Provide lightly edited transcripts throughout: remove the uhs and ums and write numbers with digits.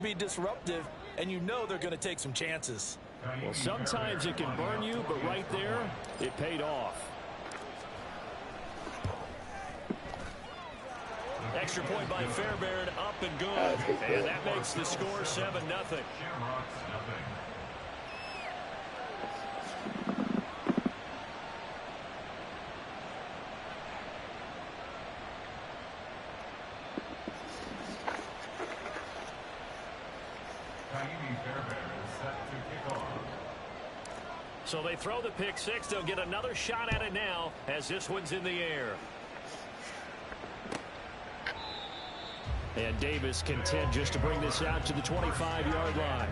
Be disruptive, and you know they're going to take some chances. Well, sometimes it can burn you, but right there, it paid off. Extra point by Fairbairn, up and good. And that makes the score 7-0. So they throw the pick six. They'll get another shot at it now as this one's in the air. And Davis content just to bring this out to the 25-yard line.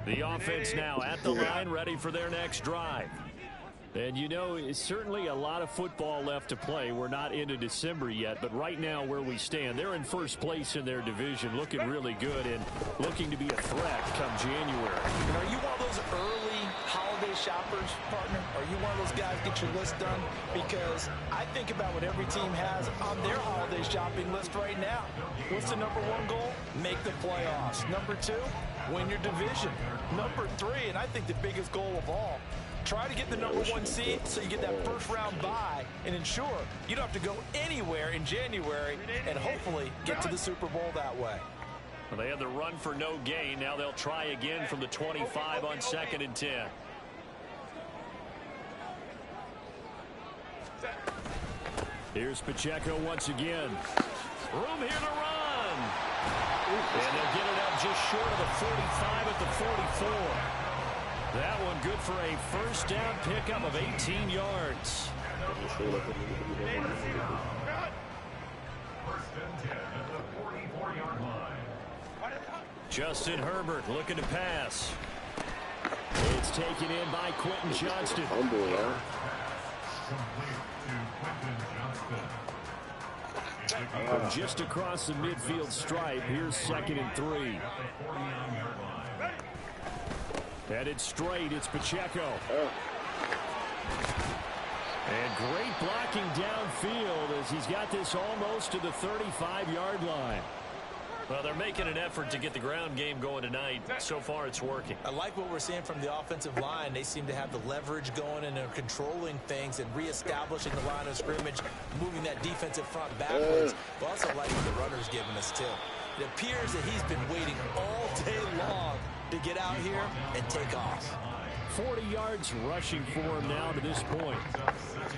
The offense now at the line, ready for their next drive. And you know, it's certainly a lot of football left to play. We're not into December yet, but right now where we stand, they're in first place in their division, looking really good and looking to be a threat come January. And are you one of those early holiday shoppers, partner? Are you one of those guys get your list done? Because I think about what every team has on their holiday shopping list right now. What's the number one goal? Make the playoffs. Number two, win your division. Number three, and I think the biggest goal of all, try to get the number one seed so you get that first round bye and ensure you don't have to go anywhere in January and hopefully get to the Super Bowl that way. Well, they had the run for no gain. Now they'll try again from the 25 on 2nd and 10. Here's Pacheco once again. Room here to run. And they'll get it up just short of the 45 at the 44. That one good for a first down pickup of 18 yards. First and 10 at the 44-yard line. Justin Herbert looking to pass. It's taken in by Quentin Johnston. From just across the midfield stripe, here's 2nd and 3. Headed straight, it's Pacheco. And great blocking downfield as he's got this almost to the 35-yard line. Well, they're making an effort to get the ground game going tonight. So far, it's working. I like what we're seeing from the offensive line. They seem to have the leverage going, and they're controlling things and reestablishing the line of scrimmage, moving that defensive front backwards. But also like what the runner's giving us, too. It appears that he's been waiting all day long to get out here and take off. 40 yards rushing for him now to this point.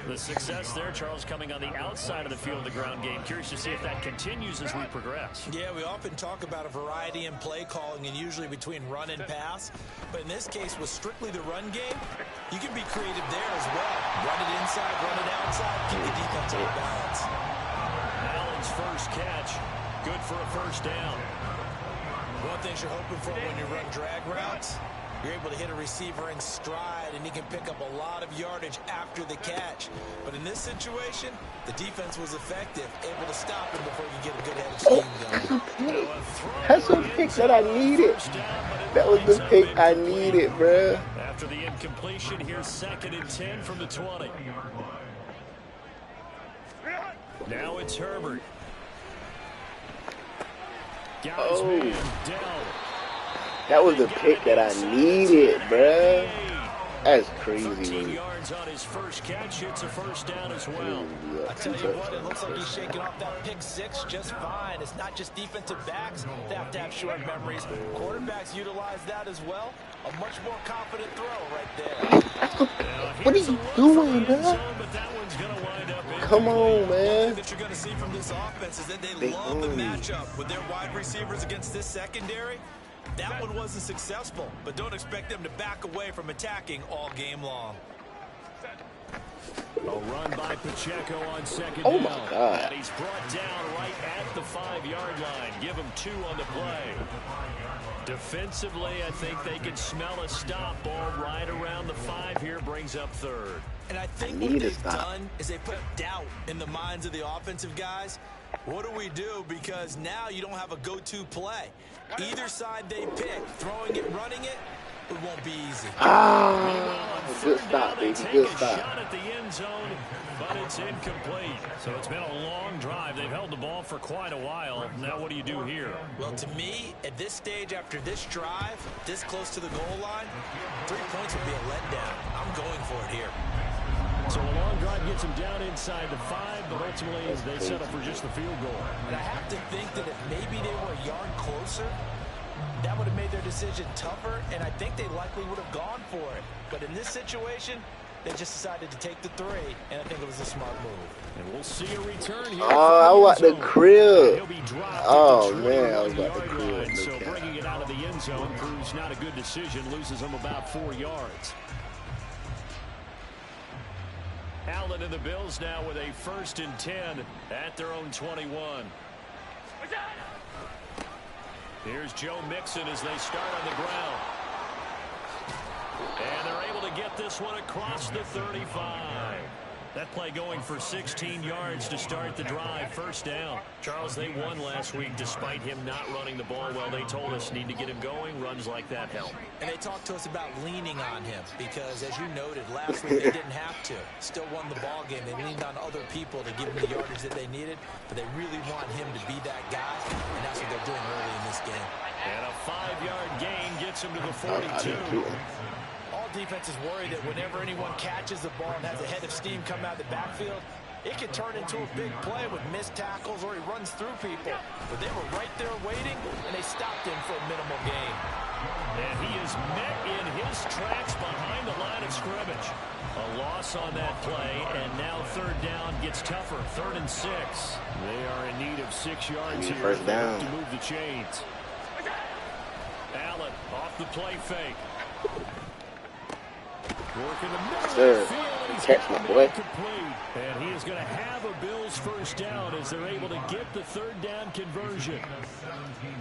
The success there, Charles, coming on the outside of the field of the ground game. Curious to see if that continues as we progress. Yeah, we often talk about a variety in play calling and usually between run and pass. But in this case, with strictly the run game, you can be creative there as well. Run it inside, run it outside, keep the defense on balance. Allen's first catch, good for a first down. One thing you're hoping for when you run drag routes, you're able to hit a receiver in stride, and he can pick up a lot of yardage after the catch. But in this situation, the defense was effective, able to stop him before you get a good head of steam going. That's the pick that I needed. That was the pick I needed, bruh. After the incompletion, here's 2nd and 10 from the 20. Now it's Herbert. Guys, man, Dell. That was the pick that I needed, bruh. That's crazy. 13 yards on his first catch. It's a first down as well. I tell you what, it looks like he's shaking off that pick six just fine. It's not just defensive backs that have to have short memories. Quarterbacks utilize that as well. A much more confident throw right there. What are you doing, man? Come on, man. One thing that you're going to see from this offense is that they love the matchup with their wide receivers against this secondary. That one wasn't successful, but don't expect them to back away from attacking all game long. A run by Pacheco on 2nd Oh, down. my God. And he's brought down right at the 5-yard line. Give him 2 on the play. Defensively, I think they can smell a stop ball right around the 5 here. Brings up 3rd. And I think what they've done is they put doubt in the minds of the offensive guys. What do we do? Because now you don't have a go-to play. Either side they pick, throwing it, running it, it won't be easy. Good stop, baby. Good stop. Shot at the end zone, but it's incomplete. So it's been a long drive. They've held the ball for quite a while. Now what do you do here? Well, to me, at this stage, after this drive, this close to the goal line, 3 points would be a letdown. I'm going for it here. So a long drive gets them down inside the 5, but ultimately they settle for just the field goal. And I have to think that if maybe they were a yard closer, that would have made their decision tougher, and I think they likely would have gone for it. But in this situation, they just decided to take the 3, and I think it was a smart move. And we'll see a return here. Oh, I want the crib. Oh, man, I was about the crib. So bringing it out of the end zone proves not a good decision, loses them about 4 yards. Allen and the Bills now with a 1st and 10 at their own 21. Here's Joe Mixon as they start on the ground. And they're able to get this one across the 35. That play going for 16 yards to start the drive. 1st down. Charles, they won last week despite him not running the ball well. They told us need to get him going. Runs like that help. And they talked to us about leaning on him because, as you noted, last week they didn't have to. Still won the ball game. They leaned on other people to give them the yardage that they needed, but they really want him to be that guy, and that's what they're doing early in this game. And a 5-yard gain gets him to the 42. All defenses worry that whenever anyone catches the ball and has a head of steam come out of the backfield, it can turn into a big play with missed tackles or he runs through people. But they were right there waiting, and they stopped him for a minimal gain. And he is met in his tracks behind the line of scrimmage. A loss on that play, and now 3rd down gets tougher. 3rd and 6. They are in need of 6 yards here. 1st down. To move the chains. Allen off the play fake. Working the middle of the field, and he's catch my boy. Complete. And he is going to have a Bills 1st down as they're able to get the 3rd down conversion.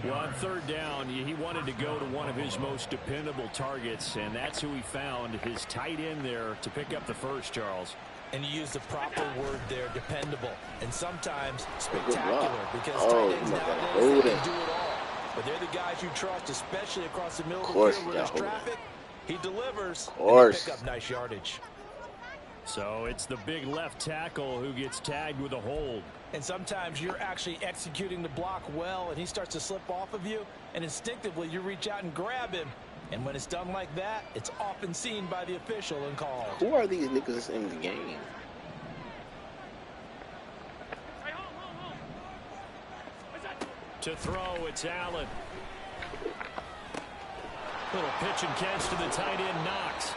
Well, on 3rd down, he wanted to go to one of his most dependable targets, and that's who he found, his tight end there, to pick up the 1st, Charles. And you use the proper word there, dependable, and sometimes spectacular, because tight ends nowadays, they can do it all. But they're the guys you trust, especially across the middle of the field where there's traffic. He delivers, and they pick up nice yardage. So it's the big left tackle who gets tagged with a hold. And sometimes you're actually executing the block well, and he starts to slip off of you, and instinctively you reach out and grab him. And when it's done like that, it's often seen by the official and called. Who are these niggas in the game? To throw, it's Allen. Little pitch and catch to the tight end, Knox.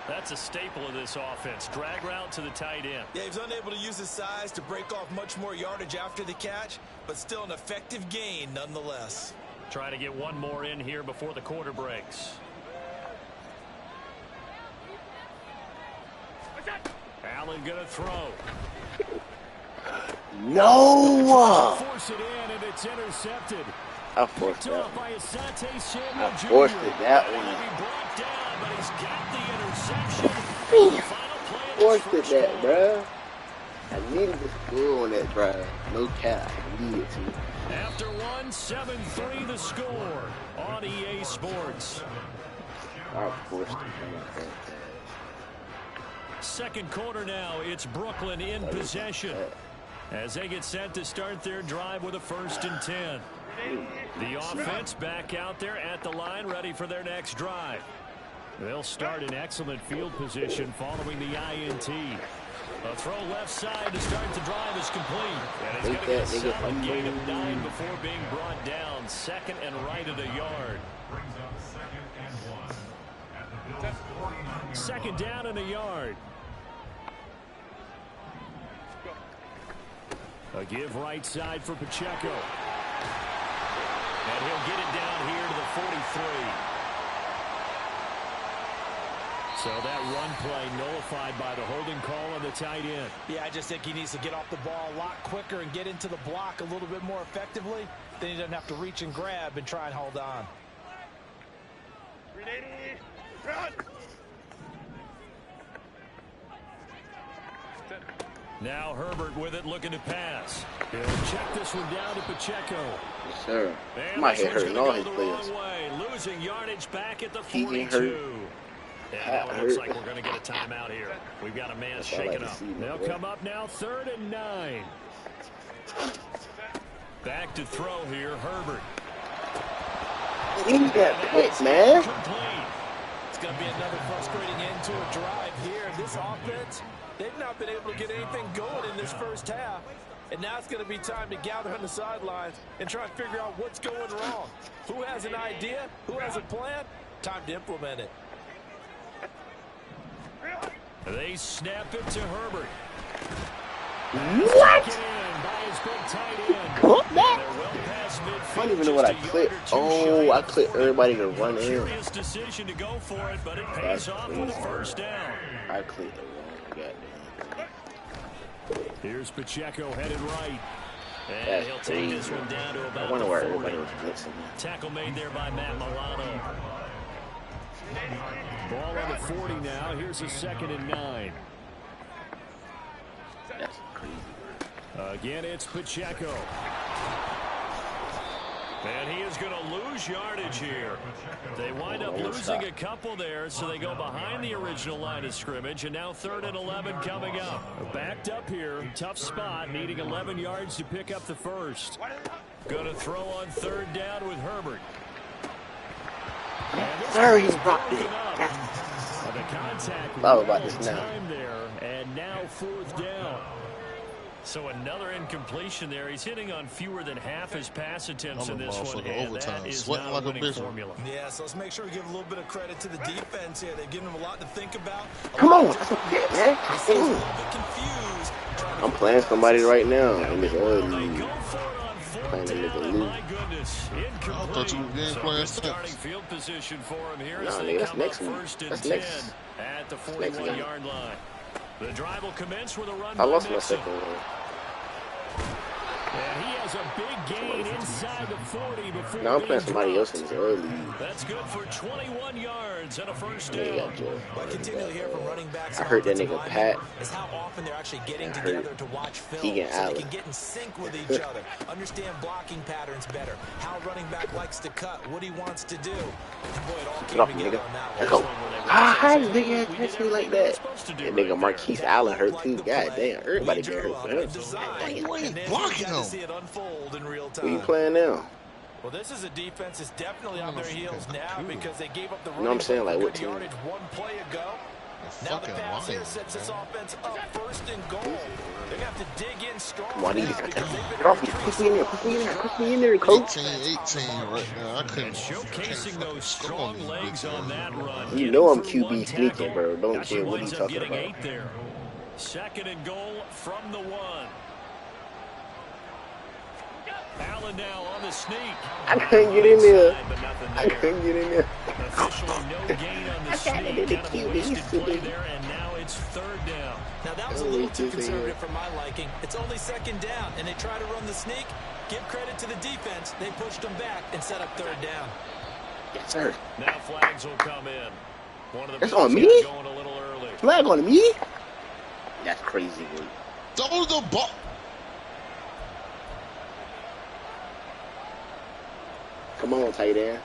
That's a staple of this offense. Drag route to the tight end. Yeah, he's unable to use his size to break off much more yardage after the catch, but still an effective gain nonetheless. Trying to get one more in here before the quarter breaks. Allen gonna throw. No! Force it in, and it's intercepted. I forced that. I forced it, that one. Forced it, that, bruh. I needed to score on that drive. No cap. I needed to. After 7-3 the score on EA Sports. I forced it. 2nd quarter now. It's Brooklyn in possession as they get set to start their drive with a 1st and 10. The offense back out there at the line, ready for their next drive. They'll start in excellent field position following the INT. A throw left side to start the drive is complete. And it's going to get a solid gain of 9 before being brought down. 2nd and right at a yard. 2nd down and a yard. A give right side for Pacheco. And he'll get it down here to the 43. So that run play nullified by the holding call on the tight end. Yeah, I just think he needs to get off the ball a lot quicker and get into the block a little bit more effectively. Then he doesn't have to reach and grab and try and hold on. Now Herbert with it, looking to pass. He'll check this one down to Pacheco. Yes, sir. And Might this hit one's hurting gonna all go his the players. wrong way, losing yardage back at the He getting 42. And now it looks hurt. like we're going to get a timeout here. We've got a man That's what I shaken like to up. see, my They'll boy. come up now, 3rd and 9. Back to throw here, Herbert. Leave that quick, man. Complete. It's going to be another frustrating end to a drive here. This offense, they've not been able to get anything going in this first half. And now it's going to be time to gather on the sidelines and try and figure out what's going wrong. Who has an idea? Who has a plan? Time to implement it. They snap it to Herbert. What? Taken in by his big tight end. What that? They're well past midfield, I don't even know what I just a clicked. yard or two Oh, shy I of the clicked 40. everybody to run in. Curious decision to go for it, but it pays That's off with a crazy. first down. I clicked the wrong goddamn. Here's Pacheco headed right. And That's he'll take crazy. this one down to I about wonder the where 40. everybody was blitzing. Tackle made there by Matt Milano. Ball on the 40 now. Here's a 2nd and 9. That's crazy. Again, it's Pacheco. And he is going to lose yardage here. They wind up losing a couple there, so they go behind the original line of scrimmage, and now 3rd and 11 coming up. Backed up here, tough spot, needing 11 yards to pick up the first. Going to throw on 3rd down with Herbert. Sir, he dropped it. The contact Thought about this now. time there, and now 4th down. So another incompletion there. He's hitting on fewer than half his pass attempts in this one, and that is not a winning formula. Yeah, so let's make sure we give a little bit of credit to the defense here. They've given them a lot to think about. Come on, that's a bit, man. A little bit confused. I'm playing somebody right now in this early They league. go for it on 4th Playing the down, nigga and Luke. my goodness, incomplete. I thought you were getting So playing good stats. starting field position for him here Nah, as they nigga, that's come up next week. 1st and That's 10 next. at the next game. 41-yard line. The drive will commence with a run I by lost my Mixon. second one. And he has a big gain inside the 40 before Now I'm being playing somebody dropped. else in this early league. That's good for 21 yards and a first Yeah, down. Joe. What I continue to hear from running backs I and heard that offensive nigga linemen Pat. is how often they're actually getting I heard together to watch film Keegan so they Allen. can get in sync with each other, understand blocking patterns better, how running back likes to cut, what he wants to do. And boy, it all Get off came me, together nigga. on that Let's one. go. Ah, how did nigga catch me like that? That nigga Marquise Allen hurt too. God damn, everybody get hurt for him. Design, You ain't and then blocking you got him. to see it unfold in real time. Who you playing now? Well, this is a defense that's definitely on their heels now because they gave up the You know what I'm saying? Like, what good team? yardage one play ago. Now the Fucking pass here lying, sets this man. offense up 1st and goal. They're going to have to dig in strong Why do you now because they've been get off me? Push me in there. Push me in there. Push me in there, coach. 18 right now. I couldn't. And showcasing can't those fucking score strong these legs bitches. on that run. You know I'm Getting through QB one sneaking, tackle. bro. Don't Actually care what winds he's up talking getting about. 8 there. 2nd and goal from the 1. Allen now on the sneak. I couldn't get in there. Inside, but nothing I there. couldn't get in there. Officially no gain on the I got it sneak. in the Kind of a QB, wasted play stupid. there, and now it's 3rd down. Now, that was a Oh, little wait, too this thing conservative here. for my liking. It's only 2nd down, and they try to run the sneak. Give credit to the defense. They pushed them back and set up 3rd down. Yes, sir. Now flags will come in. One of the That's Bills on got me? going a little early. Flag on me? That's crazy, dude. Throw the ball. Come on, tight end.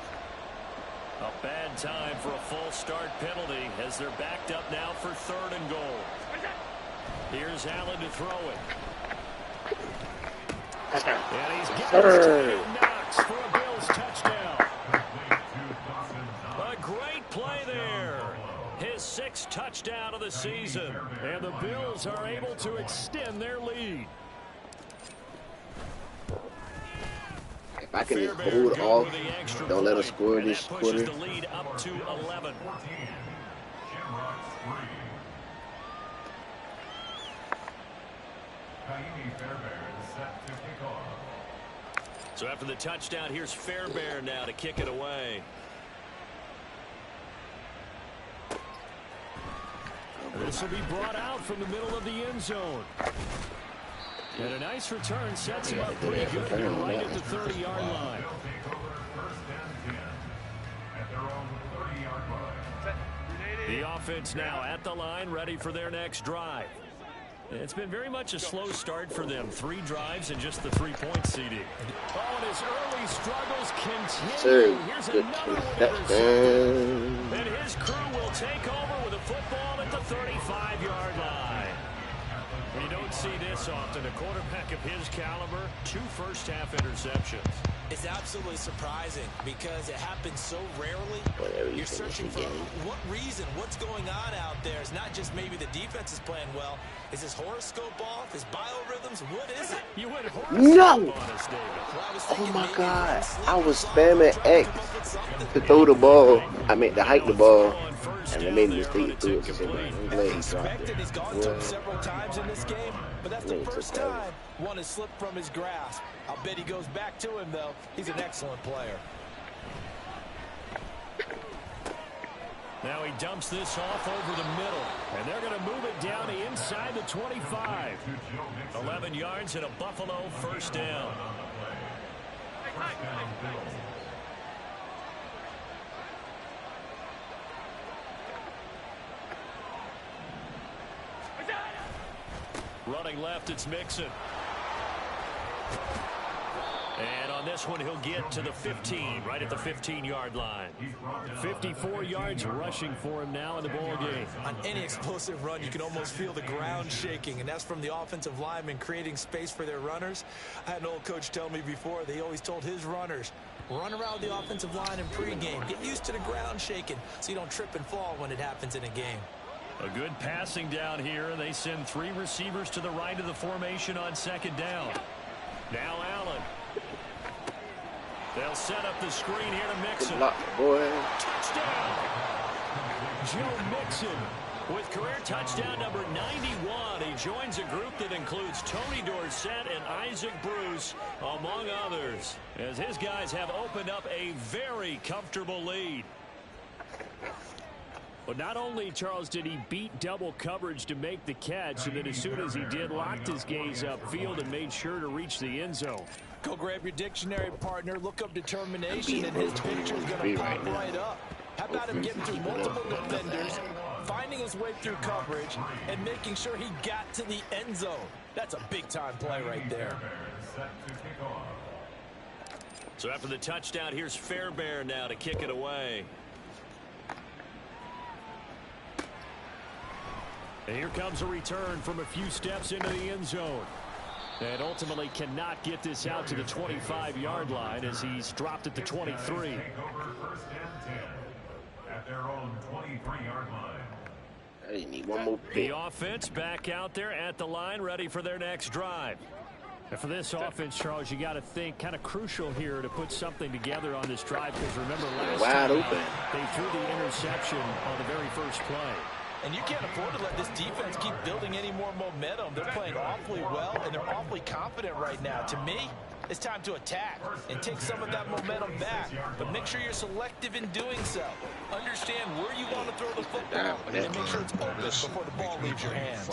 A bad time for a false start penalty as they're backed up now for 3rd and goal. Here's Allen to throw it. And he's getting his tail knocks for a Bills touchdown. A great play there. His 6th touchdown of the season. And the Bills are able to extend their lead. If I can just Fairbairn hold good off, with the extra don't let us point, score and this that pushes quarter. the lead up to 11. 14, Shamrocks 3. Kaimi Fairbairn is set to kick off. So after the touchdown, here's Fairbairn now to kick it away. This will be brought out from the middle of the end zone. And a nice return sets him up pretty good here right at the 30-yard line. They'll take over 1st and 10 at their own 30-yard line. The offense now at the line, ready for their next drive. It's been very much a slow start for them. 3 drives and just the 3-point CD. Oh, and his early struggles continue. Here's another one. And his crew will take over with a football at the 35-yard line. You don't see this often. A quarterback of his caliber, 2 first-half interceptions. It's absolutely surprising because it happens so rarely. You're searching for what reason, what's going on out there. It's not just maybe the defense is playing well. Is his horoscope off? His biorhythms? What is it? You went no! on us, David. Oh my God! I was spamming X to throw the ball. I meant to hike the ball, and I made a mistake to it. I'm glad he dropped it. He's gone to him several times in this game, but that's the first time one has slipped from his grasp. I'll bet he goes back to him, though. He's an excellent player. Now he dumps this off over the middle, and they're going to move it down inside the 25. 11 yards and a Buffalo first down. Running left, it's Mixon. And on this one, he'll get to the 15, right at the 15-yard line. 54 yards rushing for him now in the ball game. On any explosive run, you can almost feel the ground shaking, and that's from the offensive linemen creating space for their runners. I had an old coach tell me before, they always told his runners, run around the offensive line in pregame. Get used to the ground shaking so you don't trip and fall when it happens in a game. A good passing down here, and they send 3 receivers to the right of the formation on second down. Now Allen. They'll set up the screen here to Mixon. Boy. Touchdown! Joe Mixon with career touchdown number 91. He joins a group that includes Tony Dorsett and Isaac Bruce, among others, as his guys have opened up a very comfortable lead. But not only, Charles, did he beat double coverage to make the catch, and then as soon as he did, locked his gaze upfield and made sure to reach the end zone. Go grab your dictionary, partner. Look up determination, and his picture is going to pop right up. How about him getting through multiple defenders, finding his way through coverage, and making sure he got to the end zone? That's a big-time play right there. So after the touchdown, here's Fairbairn now to kick it away. And here comes a return from a few steps into the end zone. And ultimately cannot get this out to the 25-yard line as he's dropped at the 23. First and 10 at their own 23-yard line. I need one more pick. The offense back out there at the line, ready for their next drive. And for this offense, Charles, you got to think kind of crucial here to put something together on this drive, because remember last wide time open. They threw the interception on the very first play. And you can't afford to let this defense keep building any more momentum. They're playing awfully well, and they're awfully confident right now. To me, it's time to attack and take some of that momentum back. But make sure you're selective in doing so. Understand where you want to throw the football, and make sure it's open before the ball leaves your hands.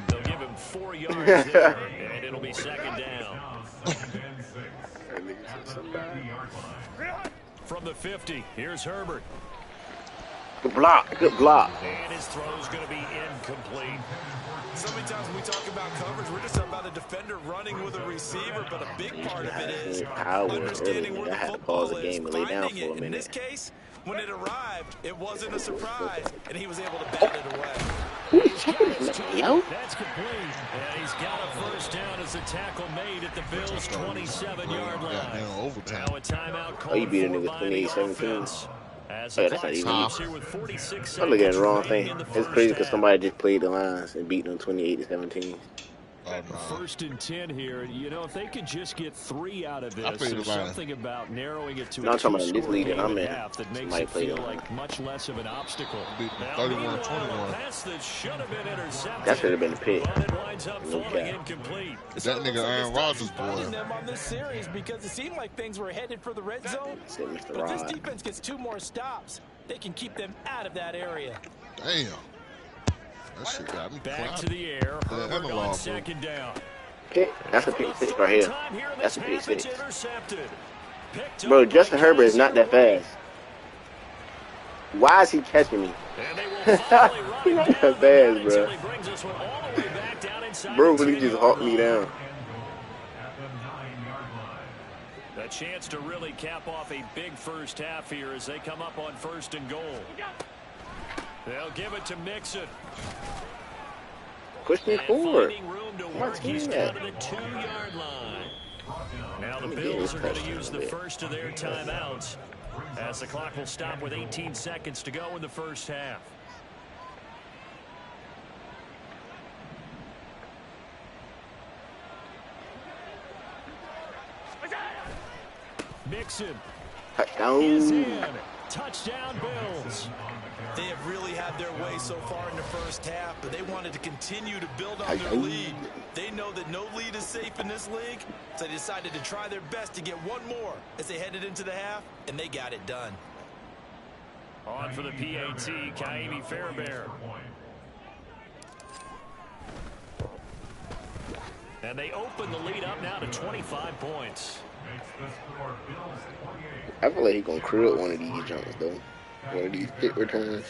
They'll give him 4 yards there, and it'll be second down. From the 50, here's Herbert. Good block. Good block. And his throw's going to be incomplete. So many times when we talk about coverage, we're just talking about a defender running with a receiver, but a big part of it is understanding where the football is, finding it. In this case, when it arrived, it wasn't a surprise, and he was able to bat it away. That's complete. And he's got a first down as the tackle made at the Bills' 27-yard line. Now a timeout called for by the offense. As that's not even. I'm looking at the wrong thing. It's crazy because somebody just played the lines and beat them 28-17. First and 10 here. You know, if they could just get 3 out of this, there's something about narrowing it to a talking about this league that I'm in. that makes it feel like much less of an obstacle. 31-21. That should have been a pick. That nigga Aaron Rodgers, boy. Them on this series because it seemed like things were headed for the red zone. But this defense gets 2 more stops. They can keep them out of that area. Damn. That shit got me back to the air. Herbert on second down. Pick. That's a pick 6 right here. That's a pick 6. Bro, Justin Herbert is not that fast. Why is he catching me? And they will finally run He him not down that fast, until bro. he brings this one all the way back down inside Bro the really just 10-yard hawked me line. down. A chance to really cap off a big first half here as they come up on 1st and goal. They'll give it to Mixon. Push me And forward. finding room to Why work, he's doing down that? to the 2-yard line. Now the Let me get Bills this are going to touchdown use the bit. first of their timeouts as the clock will stop with 18 seconds to go in the first half. Mixon is Touchdown. in. Touchdown, Bills. They have really had their way so far in the first half, but they wanted to continue to build on their lead. They know that no lead is safe in this league, so they decided to try their best to get one more as they headed into the half, and they got it done. On for the PAT, Kaimi Fairbairn. And they open the lead up now to 25 points. I I feel like he's gonna crib one of these jumps though. One of these kick returns.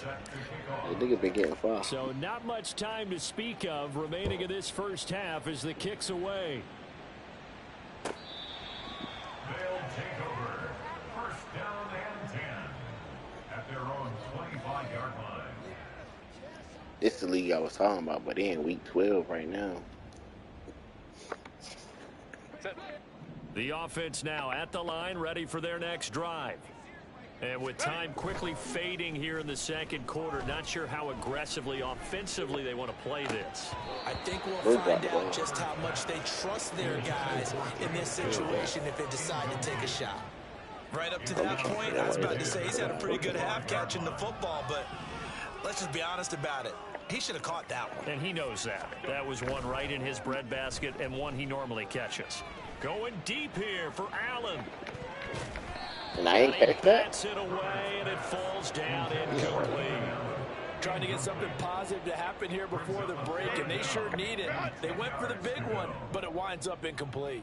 The nigga been getting far. So not much time to speak of remaining in this first half as the kick's away. They'll take over. First down and 10 at their own 25-yard line. This is the league I was talking about, but they in week 12 right now. The offense now at the line, ready for their next drive. And with time quickly fading here in the second quarter, not sure how aggressively, offensively they want to play this. I think we'll find out just how much they trust their guys in this situation if they decide to take a shot. Right up to that point, I was about to say he's had a pretty good half catching the football, but let's just be honest about it. He should have caught that one. And he knows that. That was one right in his breadbasket and one he normally catches. Going deep here for Allen. And I ain't catch that. Bats it away, and it falls down incomplete. Trying to get something positive to happen here before the break, and they sure need it. They went for the big one, but it winds up incomplete.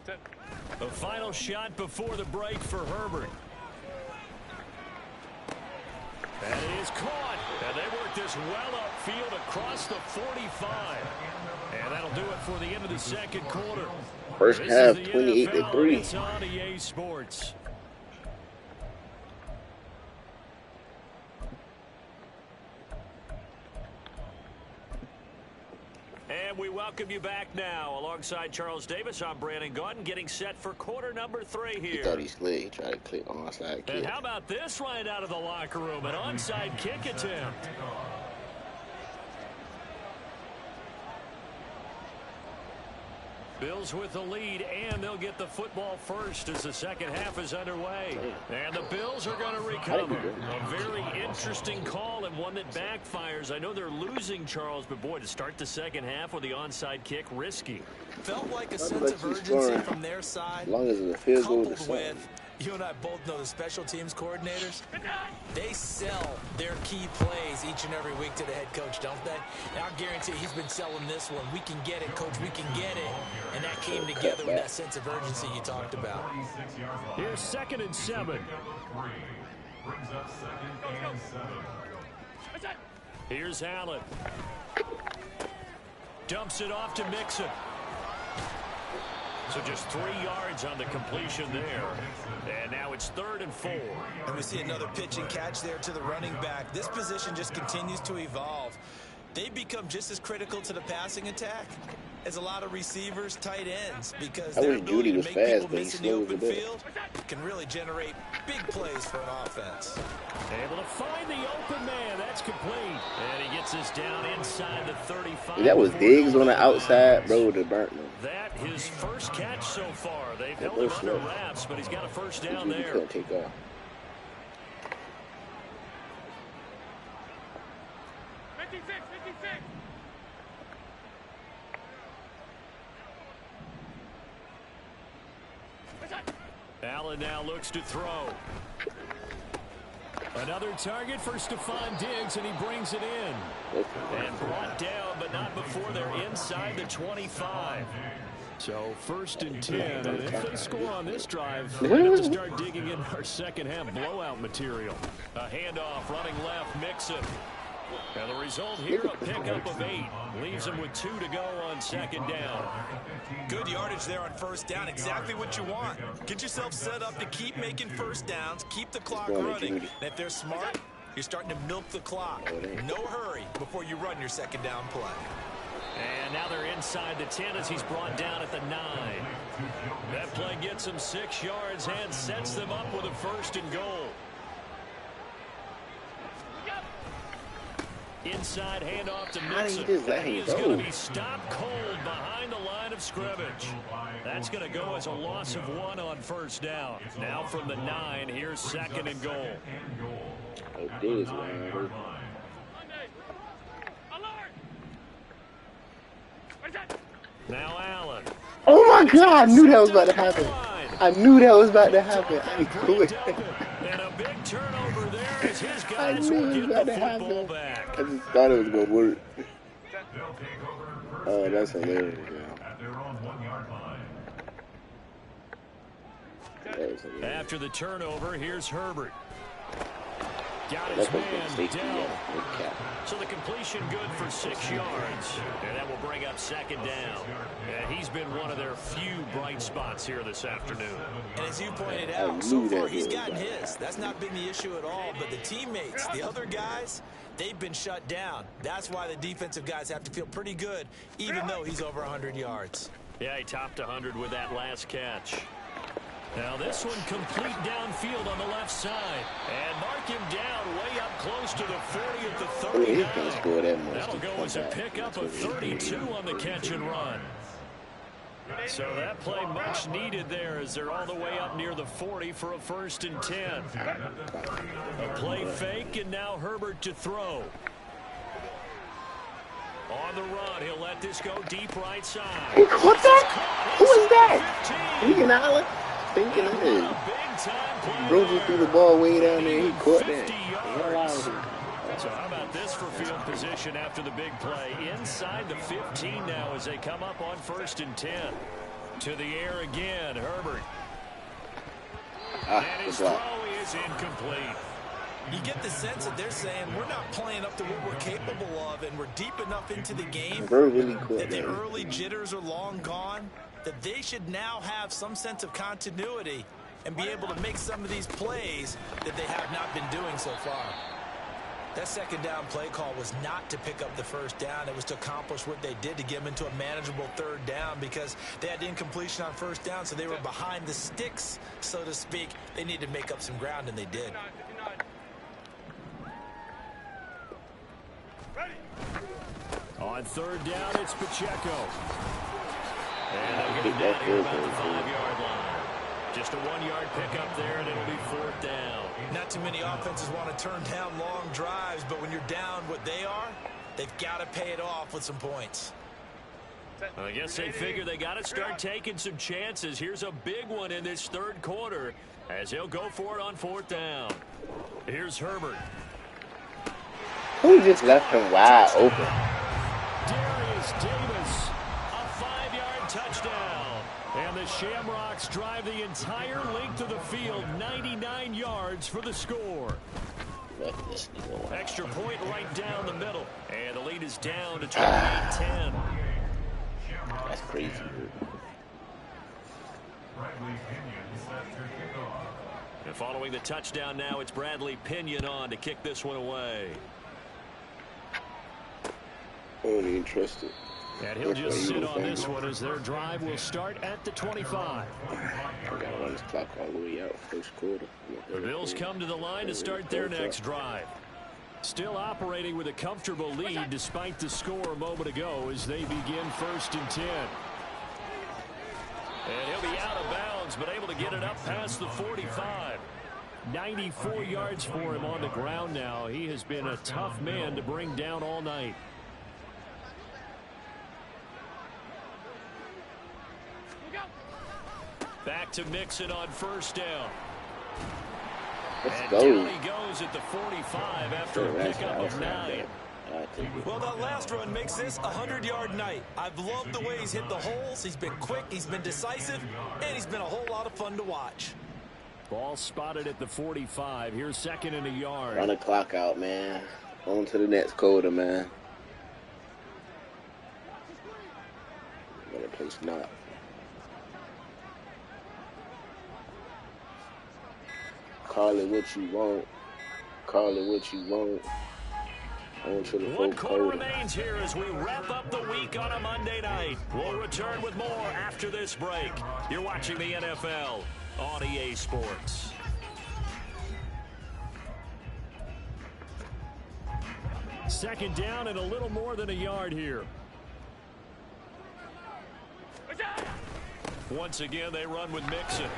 The final shot before the break for Herbert. That is caught. And they work this well upfield across the 45. And that'll do it for the end of the second quarter. First This half, is the 28-3. NFL. It's on EA Sports. And we welcome you back now. Alongside Charles Davis, I'm Brandon Gaudin, getting set for quarter number 3 He here. thought he slid. He tried to click onside kick. And how about this right out of the locker room? An onside kick attempt. Bills with the lead, and they'll get the football first as the second half is underway. And the Bills are going to recover. A very interesting call and one that backfires. I know they're losing, Charles, but boy, to start the second half with the onside kick, risky. Felt like a sense of urgency from their side. As long as it's a field goal to Coupled with, you and I both know the special teams coordinators. They sell their key plays each and every week to the head coach, don't they? And I guarantee he's been selling this one. We can get it, coach. We can get it. And that came together with that sense of urgency you talked about. Here's 2nd and 7. Brings up 2nd and 7. Here's Allen. Dumps it off to Mixon. So just 3 yards on the completion there. And now it's 3rd and 4. And we see another pitch and catch there to the running back. This position just continues to evolve. They become just as critical to the passing attack as a lot of receivers, tight ends, because their ability to make people miss in the open field can really generate big plays for an offense. Able to find the open man. That's complete. And he gets this down inside the 35. That was Diggs on the outside, bro, to burnt him. That his first catch so far. They've held him under wraps, but he's got a first down there. Couldn't take off. Allen now looks to throw. Another target for Stephon Diggs, and he brings it in. And brought down, but not before they're inside the 25. So 1st and 10, and if they score on this drive, we have to start digging in our second half blowout material. A handoff running left, Mixon. And the result here, a pickup of 8. Leaves him with 2 to go on 2nd down. Good yardage there on 1st down. Exactly what you want. Get yourself set up to keep making 1st downs, keep the clock running. And if they're smart, you're starting to milk the clock. No hurry before you run your 2nd down play. And now they're inside the 10 as he's brought down at the 9. That play gets him 6 yards and sets them up with a 1st and goal. Inside handoff to Mixon. He's going to be stopped cold behind the line of scrimmage. That's going to go as a loss of 1 on 1st down. Now from the 9, here's 2nd and goal. Now Allen. Oh my God! I knew that was about to happen. I knew that was about to happen. I quit. And a big turnover there as his I guys knew will it was get about the to football happen. back. I just thought it was gonna work. Oh, that's hilarious. Yeah. After the turnover, here's Herbert. Got his That's what man safety, down. yeah. So the completion good for 6 yards. And that will bring up 2nd down. And he's been one of their few bright spots here this afternoon. And as you pointed out, so far he's gotten his. That's not been the issue at all. But the teammates, the other guys, they've been shut down. That's why the defensive guys have to feel pretty good, even though he's over 100 yards. Yeah, he topped 100 with that last catch. Now this one complete downfield on the left side. And mark him down way up close to the 40 at the 39. That'll go as a pickup of 32 on the catch and run. So that play much needed there as they're all the way up near the 40 for a 1st and 10. A play fake, and now Herbert to throw. On the run, he'll let this go deep right side. What's that? Who is that? Thinking Allen? Thinking of it. Bro just threw the ball way down there. He caught that. So how about this for field position after the big play? Inside the 15 now as they come up on 1st and 10. To the air again, Herbert. And his throw is incomplete. You get the sense that they're saying we're not playing up to what we're capable of, and we're deep enough into the game that the early jitters are long gone, that they should now have some sense of continuity and be able to make some of these plays that they have not been doing so far. That 2nd down play call was not to pick up the 1st down. It was to accomplish what they did to get them into a manageable 3rd down because they had incompletion on 1st down, so they were behind the sticks, so to speak. They needed to make up some ground, and they did. On 3rd down, it's Pacheco. And they'll get it down here about the 5-yard line. Just a 1-yard pickup there, and it'll be 4th down. Not too many offenses want to turn down long drives, but when you're down what they are, they've got to pay it off with some points. I guess they figure they got to start taking some chances. Here's a big one in this 3rd quarter as he'll go for it on 4th down. Here's Herbert. Who just left him wide open? Darius Davis, a 5-yard touchdown. And the Shamrocks drive the entire length of the field, 99 yards for the score. Extra point right down the middle. And the lead is down to 28-10. That's crazy. And following the touchdown now, it's Bradley Pinion on to kick this one away. I don't even trust it. And he'll just sit on this one as their drive will start at the 25. I gotta run this clock all the way out 1st quarter. The Bills come to the line to start their next drive. Still operating with a comfortable lead despite the score a moment ago as they begin 1st and 10. And he'll be out of bounds, but able to get it up past the 45. 94 yards for him on the ground now. He has been a tough man to bring down all night. Back to Mixon on 1st down. Let's and go. down he goes at the 45 after a pickup of 9. Well, that last run makes this a 100-yard night. I've loved the way he's hit the holes. He's been quick, he's been decisive, and he's been a whole lot of fun to watch. Ball spotted at the 45. Here's 2nd and a yard. Run the clock out, man. On to the next quarter, man. Better place not. Call it what you want. Call it what you want. On to the One fourth quarter quarter. remains here as we wrap up the week on a Monday night. We'll return with more after this break. You're watching the NFL on EA Sports. Second down and a little more than a yard here. Once again, they run with Mixon.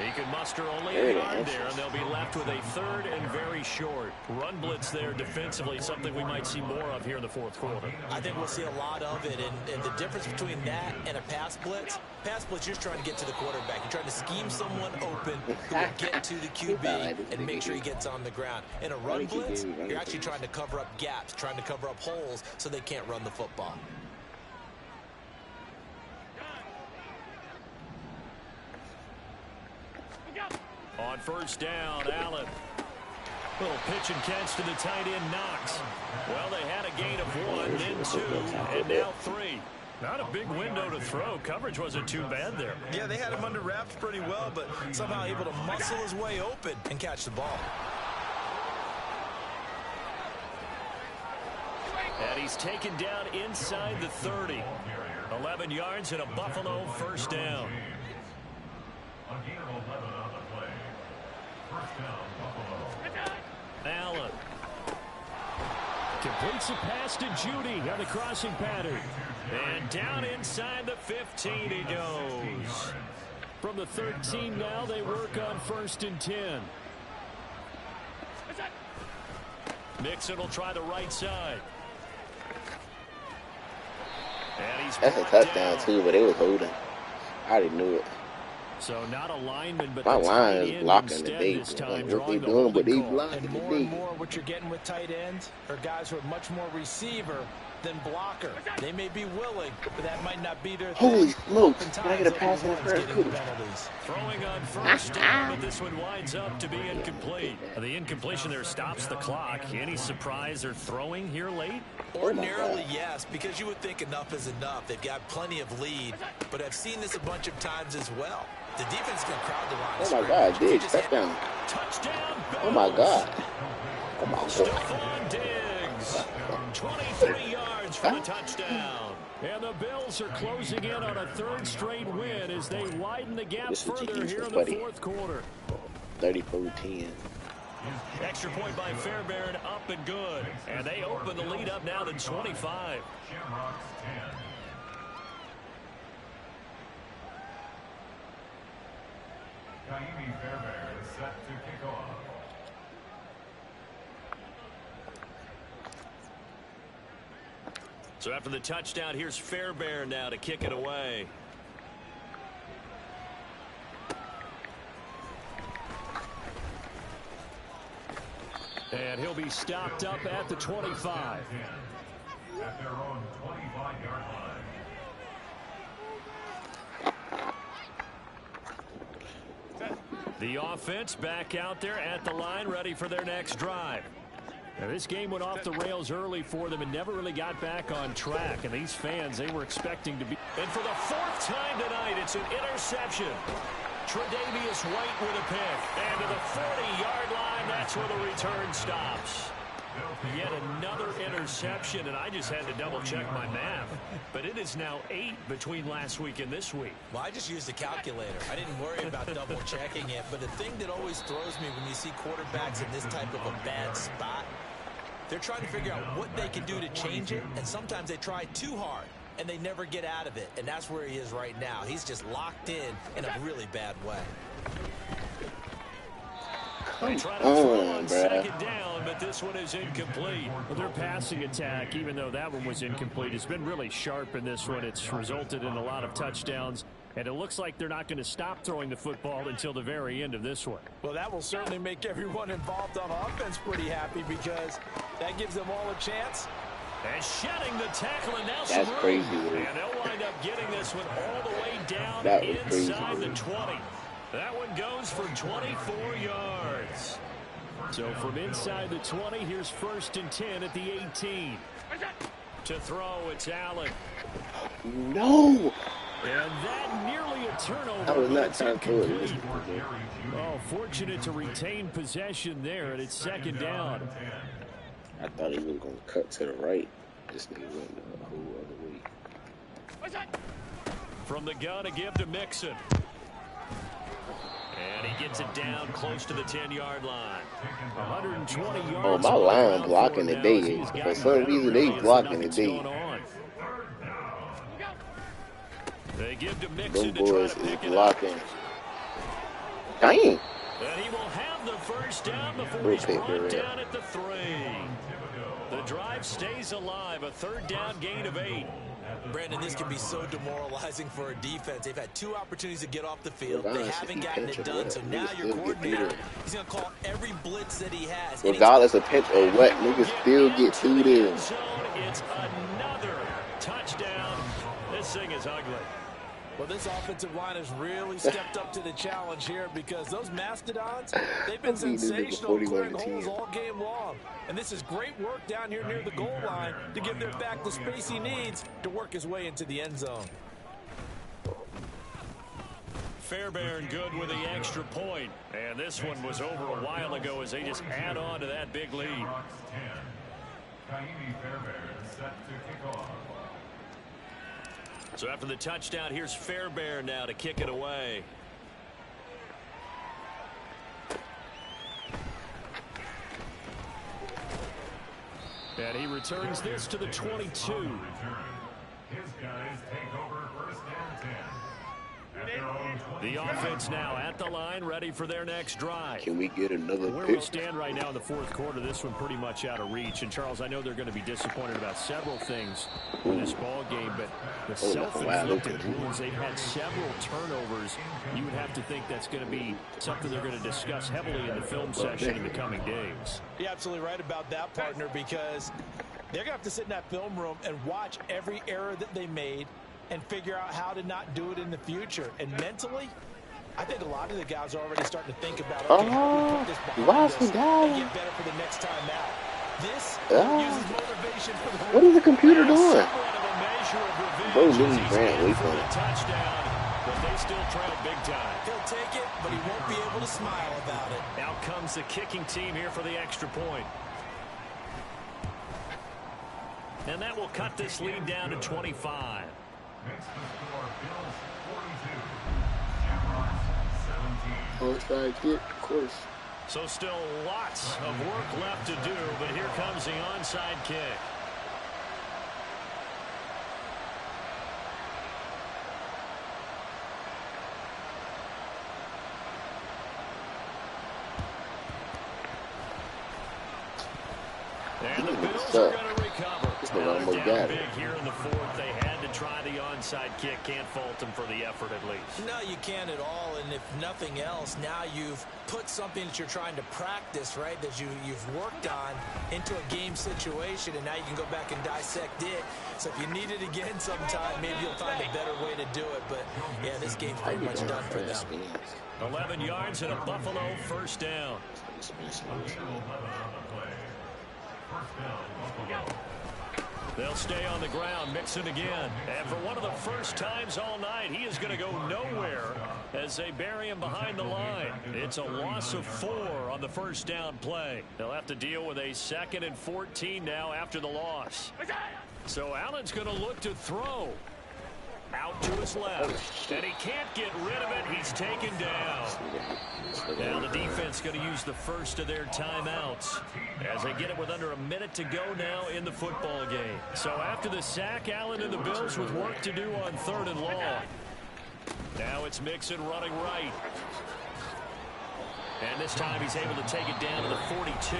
He can muster only a yard there, and they'll be left with a 3rd and very short. Run blitz there defensively, something we might see more of here in the fourth quarter. I think we'll see a lot of it, and the difference between that and a pass blitz, you're trying to get to the quarterback. You're trying to scheme someone open who will get to the QB and make sure he gets on the ground. In a run blitz, you're actually trying to cover up gaps, trying to cover up holes so they can't run the football. On first down, Allen. Little pitch and catch to the tight end, Knox. Well, they had a gain of 1, then 2, and now 3. Not a big window to throw. Coverage wasn't too bad there. Yeah, they had him under wraps pretty well, but somehow able to muscle his way open and catch the ball. And he's taken down inside the 30. 11 yards and a Buffalo first down. Allen completes a pass to Judy on the crossing pattern. And down inside the 15 he goes. From the 13 now, they work on 1st and 10. Mixon will try the right side. And he's That's a touchdown, too, but it was holding. I already knew it. So not a lineman, but my the line tight is end blocking instead today. this time, Like, what drawing they the doing, but they holding call. blocking And more today. and more what you're getting with tight ends are guys who are much more receiver than blocker. They may be willing, but that might not be their Holy thing. smokes, Oftentimes, can I get a they'll be pass the in the ones first getting quarter? penalties. Throwing on first down, but this one winds up to be incomplete. The incompletion there stops the clock. Any surprise they're throwing here late? Ordinarily, yes, because you would think enough is enough. They've got plenty of lead, but I've seen this a bunch of times as well. The defense can crowd the line. Oh, my God, Diggs, touchdown. Touchdown, Oh, my God. Oh, my God. Stephon Diggs, 23 yards for the touchdown. And the Bills are closing in on a 3rd straight win as they widen the gap This is further GG's here in buddy. the 4th quarter. 34-10. Extra point by Fairbairn, up and good. And they open the lead up now to 25. Shamrocks 10. Kaimi Fairbairn is set to kick off. So after the touchdown, here's Fairbairn now to kick it away. And he'll be stopped up at the 25. At their own 25-yard line. The offense back out there at the line, ready for their next drive. Now, this game went off the rails early for them and never really got back on track. And these fans, they were expecting to be. And for the 4th time tonight, it's an interception. Tre'Davious White with a pick. And to the 40-yard line, that's where the return stops. Yet another interception, and I just had to double-check my math. But it is now 8 between last week and this week. Well, I just used a calculator. I didn't worry about double-checking it. But the thing that always throws me when you see quarterbacks in this type of a bad spot, they're trying to figure out what they can do to change it, and sometimes they try too hard, and they never get out of it. And that's where he is right now. He's just locked in a really bad way. They try to throw on 2nd down, but this one is incomplete. Well, their passing attack, even though that one was incomplete, has been really sharp in this one. It's resulted in a lot of touchdowns And it looks like they're not going to stop throwing the football until the very end of this one. Well, that will certainly make everyone involved on offense pretty happy because that gives them all a chance. And shedding the tackle, and now That's crazy. And they'll wind up getting this one all the way down inside the 20. That one goes for 24 yards. So from inside the 20, here's 1st and 10 at the 18. To throw, it's Allen. No! And that nearly a turnover. I was not trying to throw it. Oh, fortunate to retain possession there, and it's 2nd down. I thought he was going to cut to the right. This nigga went the whole other way. From the gun, a give to Mixon. And he gets it down close to the 10-yard line. 120 yards. Oh, my line blocking today. For some reason, they blocking today. They give to Mixon Those boys to try to pick is blocking. Dang. And he will have the 1st down before he's brought down at the 3. The drive stays alive. A 3rd down gain of 8. Brandon, this can be so demoralizing for a defense. They've had 2 opportunities to get off the field. They haven't gotten it done. So now your coordinator, he's going to call every blitz that he has. Regardless of pinch or what, niggas still get 2 there. It's another touchdown. This thing is ugly. Well, this offensive line has really stepped up to the challenge here because those Mastodons, they've been sensational clearing holes all game long. And this is great work down here near the goal line to give their back the space he needs to work his way into the end zone. Fairbairn good with the extra point. And this one was over a while ago as they just add on to that big lead. So after the touchdown, here's Fairbairn now to kick it away. And he returns this to the 22. His guys take over 1st and 10. The offense now at the line, ready for their next drive. Can we get another Where pick? we stand right now in the 4th quarter, this one pretty much out of reach. And, Charles, I know they're going to be disappointed about several things in this ball game, but the self-inflicted wounds, they've had several turnovers. You would have to think that's going to be something they're going to discuss heavily in the film session in the coming days. You're absolutely right about that, partner, because they're going to have to sit in that film room and watch every error that they made and figure out how to not do it in the future. And mentally, I think a lot of the guys are already starting to think about, okay, how do we put this behind us and get better for the next time out. This uses motivation for the what is the computer doing? Bro, really ran away from it. Touchdown, but they still trail big time. He'll take it, but he won't be able to smile about it. Out comes the kicking team here for the extra point. And that will cut this lead down to 25. Makes the score Bills 42, Shamrocks 17. Onside kick, of course. So still lots of work left to do, but here comes the onside kick. And the Bills are going to recover. Now they're down big here in the 4th. They had to try the onside kick. Can't fault them for the effort at least. No, you can't at all. And if nothing else, now you've put something that you're trying to practice, right, that you've worked on into a game situation, and now you can go back and dissect it. So if you need it again sometime, maybe you'll find a better way to do it. But, yeah, this game's pretty much done for them. 11 yards and a Buffalo 1st down. They'll stay on the ground, Mixon again. And for one of the first times all night, he is going to go nowhere as they bury him behind the line. It's a loss of 4 on the 1st down play. They'll have to deal with a 2nd and 14 now after the loss. So Allen's going to look to throw. Out to his left. And he can't get rid of it. He's taken down. Now the defense going to use the first of their timeouts as they get it with under a minute to go now in the football game. So after the sack, Allen and the Bills with work to do on 3rd and long. Now it's Mixon running right. And this time he's able to take it down to the 42.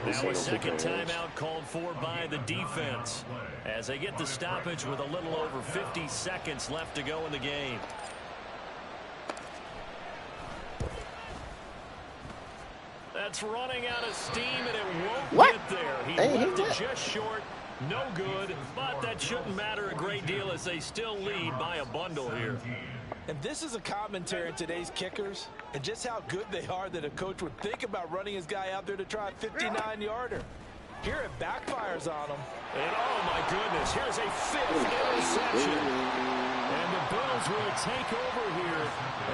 Now a second timeout called for by the defense as they get the stoppage with a little over 50 seconds left to go in the game. That's running out of steam, and it won't get there. He left it just short. No good, but that shouldn't matter a great deal as they still lead by a bundle here. And this is a commentary on today's kickers and just how good they are that a coach would think about running his guy out there to try a 59-yarder. Here it backfires on him. And oh my goodness, here's a 5th interception. And the Bills will take over here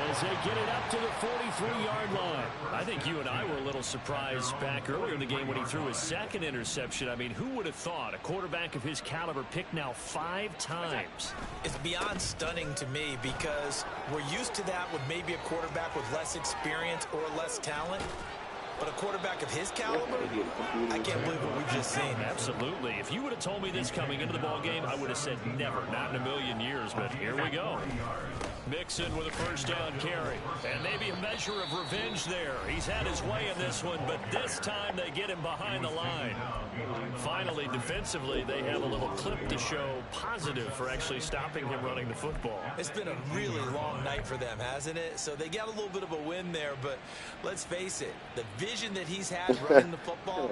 as they get it up to the 43-yard line. I think you and I were a little surprised back earlier in the game when he threw his 2nd interception. I mean, who would have thought a quarterback of his caliber picked now 5 times? It's beyond stunning to me because we're used to that with maybe a quarterback with less experience or less talent. But a quarterback of his caliber, I can't believe what we've just seen. Absolutely. If you would have told me this coming into the ballgame, I would have said never, not in a million years. But here we go. Mixon with a first down carry. And maybe a measure of revenge there. He's had his way in this one, but this time they get him behind the line. Finally, defensively, they have a little clip to show positive for actually stopping him running the football. It's been a really long night for them, hasn't it? So they got a little bit of a win there, but let's face it, the vision that he's had running the football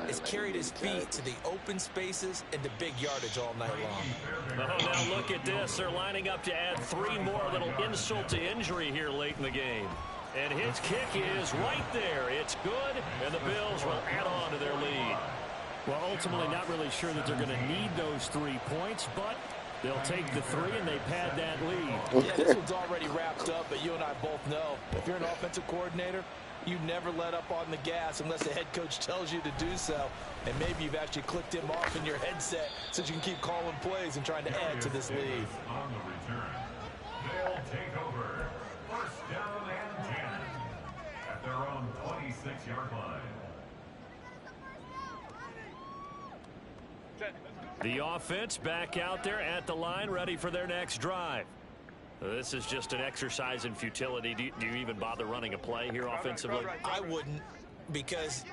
has carried his feet to the open spaces and the big yardage all night long. Oh, now look at this. They're lining up to add 3 more, little insult to injury here late in the game. And his kick is right there. It's good, and the Bills will add on to their lead. Well, ultimately not really sure that they're going to need those 3 points, but they'll take the 3 and they pad that lead. Yeah, this one's already wrapped up, but you and I both know if you're an offensive coordinator, you never let up on the gas unless the head coach tells you to do so. And maybe you've actually clicked him off in your headset so you can keep calling plays and trying to add to this lead. On the return, they'll take over. First down and 10 at their own 26-yard line. The offense back out there at the line, ready for their next drive. This is just an exercise in futility. Do you even bother running a play here offensively? I wouldn't, because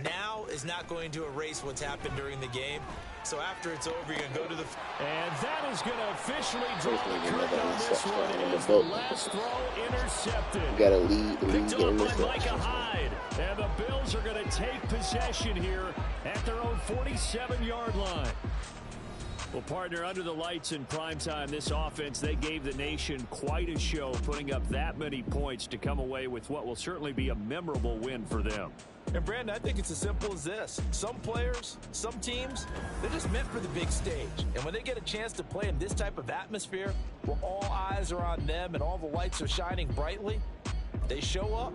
now is not going to erase what's happened during the game. So after it's over, you're going to go to the... And that is going to officially draw the curtain on this one. It is the last throw intercepted. You got to lead the league Picked up by interception. Micah Hyde. And the Bills are going to take possession here at their own 47-yard line. Well, partner, under the lights in primetime, this offense, they gave the nation quite a show, putting up that many points to come away with what will certainly be a memorable win for them. And, Brandon, I think it's as simple as this. Some players, some teams, they're just meant for the big stage. And when they get a chance to play in this type of atmosphere, where all eyes are on them and all the lights are shining brightly, they show up.